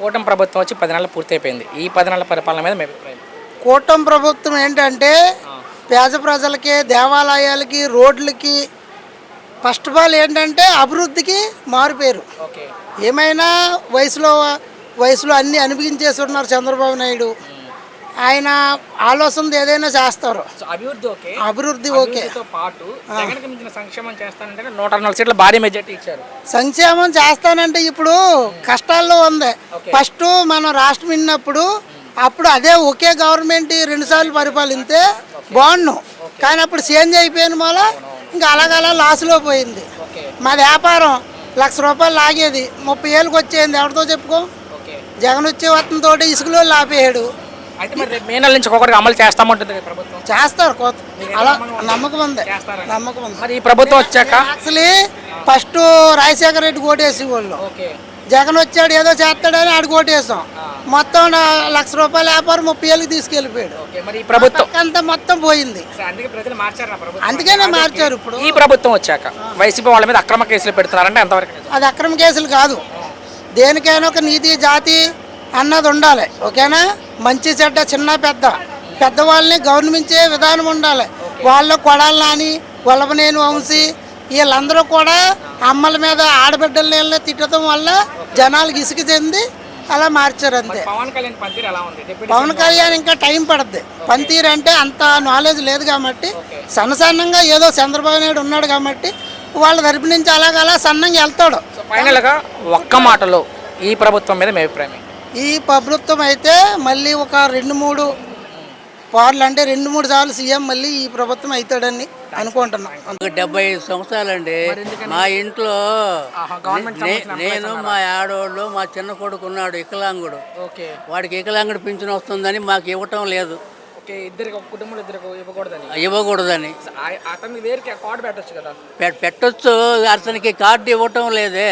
కూటమి ప్రభుత్వం వచ్చి 10 నెలలు పూర్తయిపోయింది. ఈ 10 నెలల పరిపాలన మీద మీ అభిప్రాయం? కూటమి ప్రభుత్వం ఏంటంటే పేద ప్రజలకి, దేవాలయాలకి, రోడ్లకి ఫస్ట్ ఆఫ్ ఆల్ ఏంటంటే అభివృద్ధికి మారుపేరు. ఓకే. ఏమైనా వయసులో అన్నీ అనుభవించేసి ఉన్నారు చంద్రబాబు నాయుడు. ఆయన ఆలోచనది ఏదైనా చేస్తారు. సో అభివృద్ధి ఓకే. అభివృద్ధి ఓకే. అభివృద్ధితో పాటు జగన్‌కి మించిన సంక్షేమం చేస్తానంటే 104 సీట్ల భారీ మెజార్టీ ఇచ్చారు. సంక్షేమం చేస్తానంటే ఇప్పుడు కష్టాల్లో ఉంది. ఓకే. ఫస్ట్ మనం రాష్ట్రం విన్నప్పుడు అప్పుడు అదే ఒకే గవర్నమెంట్ 2 సార్లు పరిపాలిస్తే బాగుండు. కానీ అప్పుడు చేంజ్ అయిపోయిన వల్ల ఇంకా అలాగలా లాస్లో పోయింది. ఓకే. మా వ్యాపారం ₹1,00,000 లాగేది 30 ఏళ్ళకి వచ్చేయింది. ఎవరితో చెప్పుకో. ఓకే. జగన్ వచ్చే వతంతో ఇసుకలో ఆపేయాడు. అయితే మరి మే నెల నుంచి ఒక్కొక్కటిగా అమలు చేస్తామంటుంది కదా ప్రభుత్వం. చేస్తారు కొత్త అలా నమ్మకం ఉంది. మరి ఈ ప్రభుత్వం వచ్చాక యాక్చువల్లీ ఫస్ట్ రాజశేఖర రెడ్డి ఓటేసి వాళ్ళు ఓకే. జగన్ వచ్చాడు ఏదో చేస్తాడని ఆడు ఓటేసాం. మొత్తం ₹1,00,000 వ్యాపారం 30 ఏళ్ళకి తీసుకెళ్ళిపోయాడు. ఓకే. మరి ఈ ప్రభుత్వం అంతా మొత్తం పోయింది. అందుకే ప్రజలు మార్చారు ప్రభుత్వం. అందుకనే మార్చారు. ఇప్పుడు ఈ ప్రభుత్వం వచ్చాక వైసీపీ వాళ్ళ మీద అక్రమ కేసులు పెడుతున్నారంటే ఎంతవరకు నిజం? అది అక్రమ కేసులు కాదు. దేనికైనా ఒక నీతి జాతి అన్నది ఉండాలి. ఓకేనా. మంచి చెడ్డ చిన్న పెద్దవాళ్ళని గౌరవించే విధానం ఉండాలి. వాళ్ళు కొడాలి నాని, వల్లభనేని వంశీ వీళ్ళందరూ కూడా అమ్మల మీద ఆడబిడ్డల తిట్టడం వల్ల జనాలకు ఇసుక చెంది అలా మార్చారు అంతే. పవన్ కళ్యాణ్ ఇంకా టైం పడుద్ది. పనితీరు అంటే అంత నాలెడ్జ్ లేదు కాబట్టి సన్నసన్నంగా ఏదో చంద్రబాబు నాయుడు ఉన్నాడు కాబట్టి వాళ్ళ తరపు నుంచి అలాగలా సన్నంగా వెళ్తాడు. ఫైనల్గా ఒక్క మాటలో ఈ ప్రభుత్వం మీద మీ అభిప్రాయం? ఈ ప్రభుత్వం అయితే మళ్ళీ ఒక 2-3 పార్లు అంటే 2-3 సార్లు సీఎం మళ్ళీ ఈ ప్రభుత్వం అవుతాడని అనుకుంటున్నాం. 75 సంవత్సరాలండి. మా ఇంట్లో నేను, మా ఆడవాళ్ళు, మా చిన్న కొడుకు ఉన్నాడు వికలాంగుడు. వాడికి వికలాంగుడు పింఛన్ వస్తుందని మాకు ఇవ్వటం లేదు. ఇవ్వకూడదని పెట్టొచ్చు. అతనికి కార్డు ఇవ్వటం లేదే.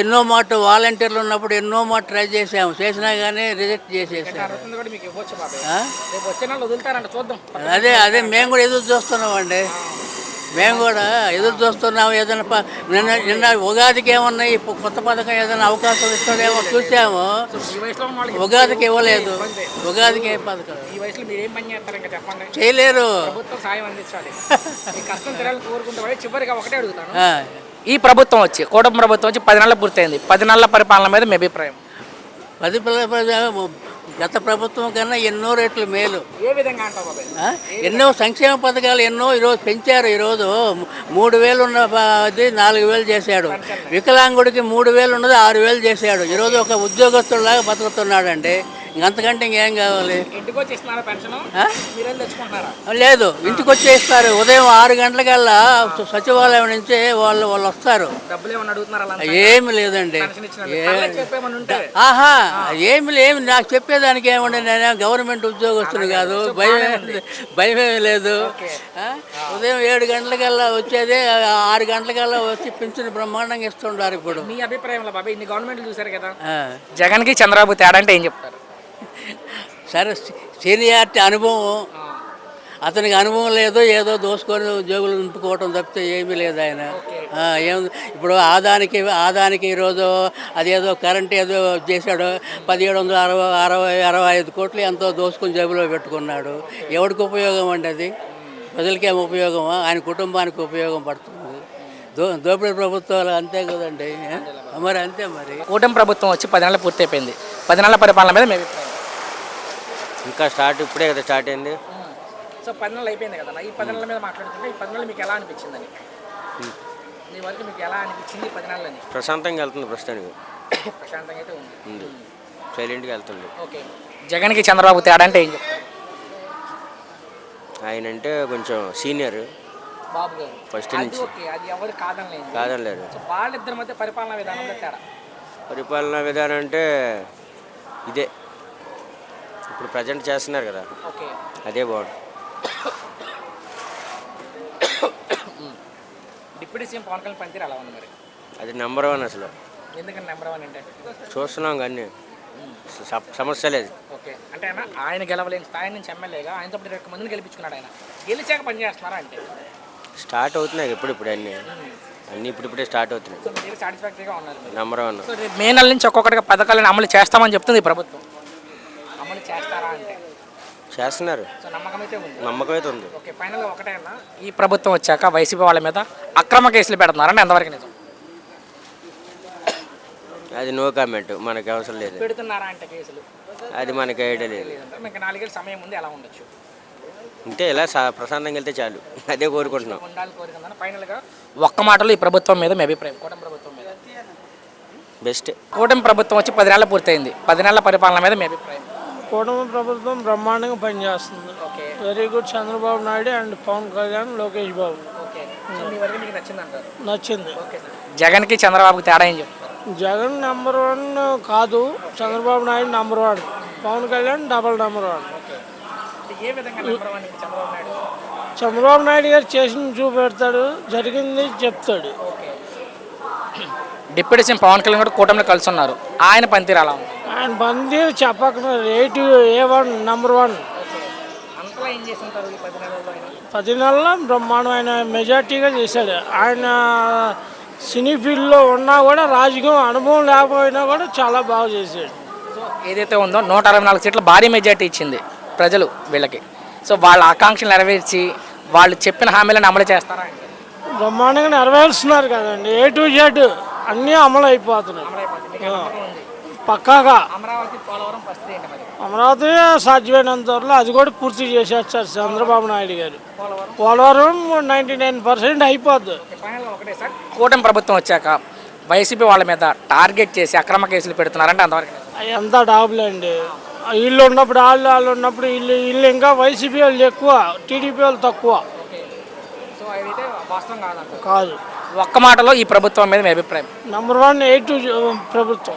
ఎన్నో మాట వాలంటీర్లు ఉన్నప్పుడు ఎన్నో మాట ట్రై చేసాము. చేసినా కానీ రిజెక్ట్ చేసేసాము. అదే మేము కూడా ఎదురు చూస్తున్నామండి. మేము కూడా ఎదురు చూస్తున్నాము. ఏదైనా నిన్న ఉగాదికి ఏమన్నా ఈ కొత్త పథకం ఏదైనా అవకాశం ఇస్తుందేమో చూసాము. ఉగాదికి ఇవ్వలేదు. ఉగాదికి ఏ పథకం చేయలేరు. ఈ ప్రభుత్వం వచ్చి కూటమి ప్రభుత్వం వచ్చి 10 నెలలు పూర్తయింది. 10 నెలల పరిపాలన మీద మీ అభిప్రాయం? గత ప్రభుత్వం కన్నా ఎన్నో రెట్లు మేలు. ఏ విధంగా అంటావు? ఎన్నో సంక్షేమ పథకాలు ఎన్నో ఈరోజు పెంచారు. ఈరోజు 3,000 ఉన్నది 4,000 చేశాడు. వికలాంగుడికి 3,000 ఉన్నది 6,000 చేశాడు. ఈరోజు ఒక ఉద్యోగస్తులాగా బతుకుతున్నాడండి. ఇంకంతకంటే ఇంకేం కావాలి? లేదు, ఇంటికి వచ్చి ఇస్తారు. ఉదయం 6 గంటలకల్లా సచివాలయం నుంచి వాళ్ళు వస్తారు. ఏమి లేదండి. ఏమి లేదు. నాకు చెప్పేదానికి ఏమండి, నేను గవర్నమెంట్ ఉద్యోగస్తుని కాదు. భయమేమి లేదు. ఉదయం 7 గంటలకల్లా వచ్చేదే 6 గంటలకల్లా వచ్చి పింఛన్ బ్రహ్మాండంగా ఇస్తుంటారు. ఇప్పుడు మీ అభిప్రాయంలో బాబా ఇన్ని గవర్నమెంట్లు చూసారు కదా, జగన్కి చంద్రబాబు తేడా అంటే ఏం చెప్తారు? సరే, సీనియారిటీ అనుభవం. అతనికి అనుభవం లేదు. ఏదో దోసుకొని ఉద్యోగులు నింపుకోవటం తప్పితే ఏమీ లేదు. ఆయన ఇప్పుడు ఆదానికి ఈరోజు అదేదో కరెంట్ ఏదో చేశాడు. 1765 కోట్లు ఎంతో దోసుకొని జేబులో పెట్టుకున్నాడు. ఎవరికి ఉపయోగం అండి అది? ప్రజలకేం ఉపయోగమా? ఆయన కుటుంబానికి ఉపయోగం పడుతుంది. దోపిడీ ప్రభుత్వాలు అంతే కదండి. మరి అంతే. మరి కూటమి ప్రభుత్వం వచ్చి 10 నెలలు పూర్తయిపోయింది. 10 నెలల పరిపాలన మీద మీ అభిప్రాయం? ఇంకా ఇప్పుడే కదా స్టార్ట్ అయింది. సో 10 నెలలు అయిపోయింది కదా. ఈ 10 నెలల మీద మాట్లాడుతుంటే ఈ 10 నెలలు మీకు ఎలా అనిపించిందని? మీ వరకు మీకు ఎలా అనిపించింది 10 నెలలని? ప్రశాంతంగా వెళ్తుంది ప్రస్తుతానికి. ప్రశాంతంగా అయితే ఉంది. సైలెంట్గా వెళ్తుంది. ఓకే. జగన్కి చంద్రబాబు తేడా అంటే ఏం చెప్తారు? ఆయన అంటే కొంచెం సీనియర్ బాబు గారు ఫస్ట్ నుంచి. అది ఎవరు కాదనలేదు. సో వాళ్ళిద్దరి మధ్య పరిపాలనా విధానంలో తేడా? పరిపాలనా విధానం అంటే ఇదే ఇప్పుడు ప్రజెంట్ చేస్తున్నారు కదా, అదే బాగుంది. డిప్యూటీ సీఎం పవన్ కళ్యాణ్ పనితీరు అలా ఉంది మరి? అది నెంబర్ 1 అసలు. ఎందుకంటే నెంబర్ 1 అంటే చూస్తున్నాం కానీ సమస్య లేదు. ఓకే. అంటే ఆయన గెలవలేని స్థాయి నుంచి ఎమ్మెల్యేగా ఆయనతో 21 మందిని గెలిపించుకున్నాడు. ఆయన గెలిచాక పని చేస్తున్నారా అంటే? స్టార్ట్ అవుతున్నాయి ఇప్పుడు అన్నీ. అన్నీ ఇప్పుడిప్పుడే స్టార్ట్ అవుతున్నాయి. సో మీరు సాటిస్ఫాక్టరీగా ఉన్నారు మీరు. Number one. సో రేపు మే నెల నుంచి ఒక్కొక్కటిగా పథకాలను అమలు చేస్తామని చెప్తుంది ఈ ప్రభుత్వం. అమలు చేస్తారా అంటే చేస్తున్నారు. సో నమ్మకం అయితే ఉంది. నమ్మకం అయితే ఉంది. ఓకే, ఫైనల్గా ఒకటే అన్న, ఈ ప్రభుత్వం వచ్చాక వైసీపీ వాళ్ళ మీద అక్రమ కేసులు పెడుతున్నారంటే ఎంతవరకు నిజం? అది నో కామెంట్, మనకి అవసరం లేదు. పెడుతున్నారా అంటే కేసులు అది మనకి ఐడియా లేదు. లేదంటే మీకు 4 ఏళ్ళ సమయం ఉంది, ఎలా ఉండొచ్చు? అంతే, ఇలా ప్రశాంతంగా వెళ్తే చాలు, అదే కోరుకుంటున్నాం. ఉండాలి కోరికందని. ఫైనల్గా ఒక్క మాటలో ఈ ప్రభుత్వం మీద మీ అభిప్రాయం, కూటమి ప్రభుత్వం మీద? బెస్ట్. కూటమి ప్రభుత్వం వచ్చి 10 నెలలు పూర్తయింది, 10 నెలల పరిపాలన మీద మీ అభిప్రాయం? కూటమి ప్రభుత్వం బ్రహ్మాండంగా పనిచేస్తుంది. Okay very good. Chandrababu Naidu and Pawan Kalyan, Lokesh Babu okay. So మీ వరకు మీకు నచ్చింది అంటారు? నచ్చింది. Okay sir. జగన్కి చంద్రబాబుకి తేడా ఏం చెప్తారు? జగన్ నెంబర్ 1 కాదు, Chandrababu Naidu number 1, Pawan Kalyan double number 1. అంటే ఏ విధంగా నెంబర్ 1 చంద్రబాబు నాయుడు? చంద్రబాబు నాయుడు గారు చేసింది చూపెడతాడు, జరిగింది చెప్తాడు. Okay. Deputy CM Pawan Kalyan కూడా కూటమిలో కలిసి ఉన్నారు, ఆయన పనితీరు అలా ఉంది. ఆయన బందీ చెప్పకుండా A1 నెంబర్ 1. అంతలా ఏం చేసి ఉంటారు ఈ 10 నెలల్లో ఆయన? 10 నెలల్లో బ్రహ్మాండమైన మెజార్టీగా చేశాడు. ఆయన సినీ ఫీల్డ్లో ఉన్నా కూడా, రాజకీయం అనుభవం లేకపోయినా కూడా చాలా బాగా చేశాడు. సో ఏదైతే ఉందో 164 సీట్ల భారీ మెజార్టీ ఇచ్చింది ప్రజలు వీళ్ళకి. సో వాళ్ళ ఆకాంక్షలు నెరవేర్చి వాళ్ళు చెప్పిన హామీలను అమలు చేస్తారా అంటే? బ్రహ్మాండంగా నెరవేరుస్తున్నారు కదండి. A to Z అన్నీ అమలు అయిపోతున్నాయి పక్కాగా. అమరావతి పోలవరం పరిస్థితి ఏంటి మరి? అమరావతి సాధ్యమైనంత త్వరలో అది కూడా పూర్తి చేసేస్తారు చంద్రబాబు నాయుడు గారు. పోలవరం 99% అయిపోద్ది. ఫైనల్గా ఒకటే సార్, కూటమి ప్రభుత్వం వచ్చాక వైసీపీ వాళ్ళ మీద టార్గెట్ చేసి అక్రమ కేసులు పెడుతున్నారంటే అంతవరకు నిజం? ఎంత డాబులే అండి. వీళ్ళు ఉన్నప్పుడు వాళ్ళు ఉన్నప్పుడు వీళ్ళు ఇంకా వైసీపీ వాళ్ళు ఎక్కువ, టీడీపీ వాళ్ళు తక్కువ. ఓకే. సో అదైతే వాస్తవం కాదంటారు? కాదు. ఒక్క మాటలో ఈ ప్రభుత్వం మీద మీ అభిప్రాయం? నెంబర్ 1 A to Z ప్రభుత్వం.